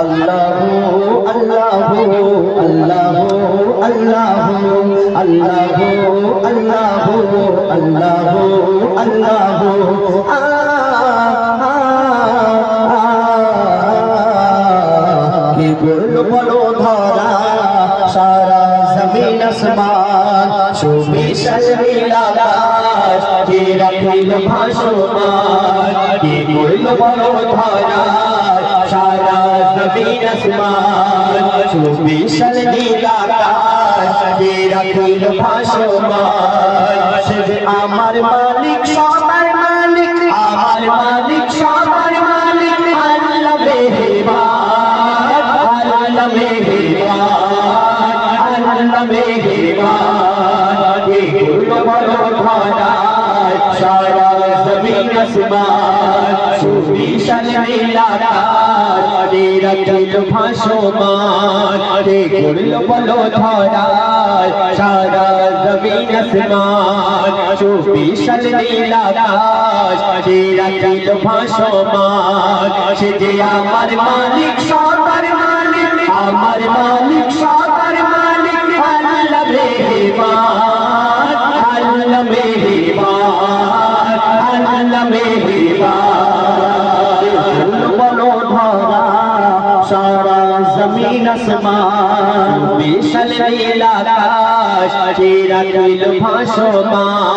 আল্লাহু আল্লাহু আল্লাহু আল্লাহু আল্লাহু আল্লাহু আল্লাহু আল্লাহু কি বলো বলো ধরা সারা জমিন আসমান সুবিশাল নীলাকাশ কে রাখিল ভাসমান কি বলো বলো ধরা সারা জমিন আসমান সুবিশাল নীলাকাশ কে রাখিল ভাসমান সে আমার মালিক সবার মালিক আমার মালিক সবার মালিক আল্লাহ মেহেরবান আল্লাহ মেহেরবান আল্লাহ মেহেরবান কে বলো বলো ধরা সারা জমিন আসমান সুবিশাল নীলাকাশ কে রাখিল ভাসমান কে বলো বলো ধরা সারা জমিন আসমান সুবিশাল নীলাকাশ কে রাখিল ভাসমান সে যে আমার মালিক সবার মালিক আমার মালিক সবার মালিক আল্লাহ মেহেরবান আল্লাহ মেহেরবান আল্লাহ মেহেরবান বলো ধরা সারা জমিন আসমান বিশাল নীলাকাশ কে রাখিল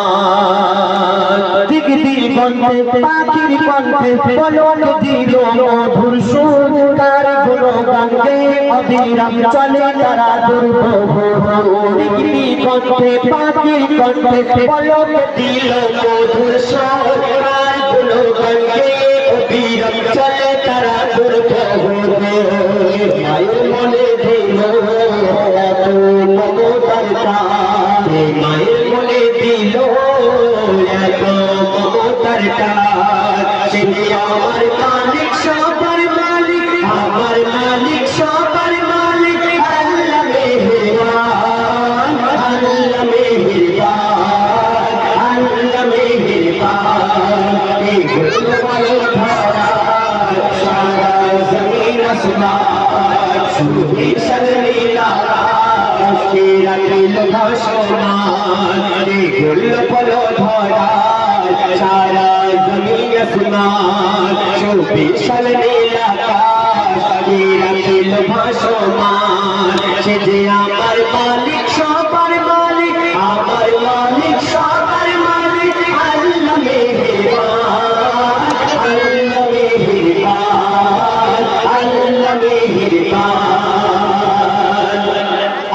ভাসমান দিক দিগন্তে পাখির কণ্ঠে পলক দিল মধুর সুর তার গুণগান গেয়ে অবিরাম চলে তারা দুর্বহ দিক দিগন্তে পাখির কণ্ঠে পলক দিল মধুর সুর তার গুণগান গেয়ে অবিরাম চলে তারা দুর্বহ মায়ের মনে দিল এত মমতার টান মায়ের মনে দিল এত মমতার টান সে আমার মালিক সবার মালিক আমার মালিক সবার মালিক আল্লাহ মেহেরবান আল্লাহ মেহেরবান আল্লাহ মেহেরবান এই গুলো বলো ধরা সারা জমিন আসমান সুবিশাল নীলাকাশ কে রাখিল ভাসমান এই গুলো বলো ধরা সারা জমিন আসমান সুবিশাল নীলাকাশ কে রাখিল ভাসমান সে যে আমার মালিক সবার মালিক আমার মালিক সবার মালিক আল্লাহ মেহেরবান আল্লাহ মেহেরবান আল্লাহ মেহেরবান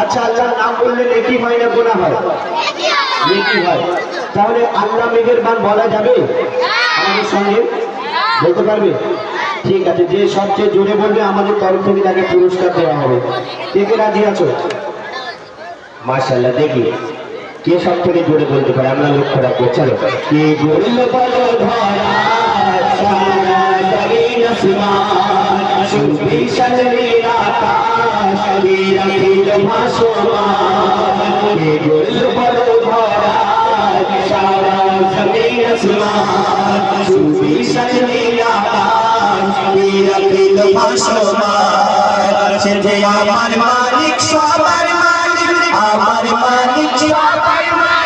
আচ্ছা আল্লাহর নাম বললে নেকি হয় না গুনাহ হয় নেকি হয় তাহলে আল্লাহ মেহেরবান বলা যাবে আমাদের সঙ্গে বলতে পারবে ঠিক আছে যে সবচেয়ে জোরে বলবে আমাদের তরফ থেকে তাকে পুরস্কার দেওয়া হবে কে কে রাজি আছো মাশাআল্লাহ দেখি কে সব থেকে জোরে বলতে পারে আমরা লক্ষ্য রাখবো চলো কে বলল বলো ধরা সারা জমিন আসমান সুবিশাল নীলাকাশ কে রাখিল ভাসমান কে বলল বলো ধরা সারা জমিন আসমান সুবিশাল নীলাকাশ কে রাখিল ভাসমান সে যে আমার মালিক সবার মালিক আমার মালিক সবার মালিক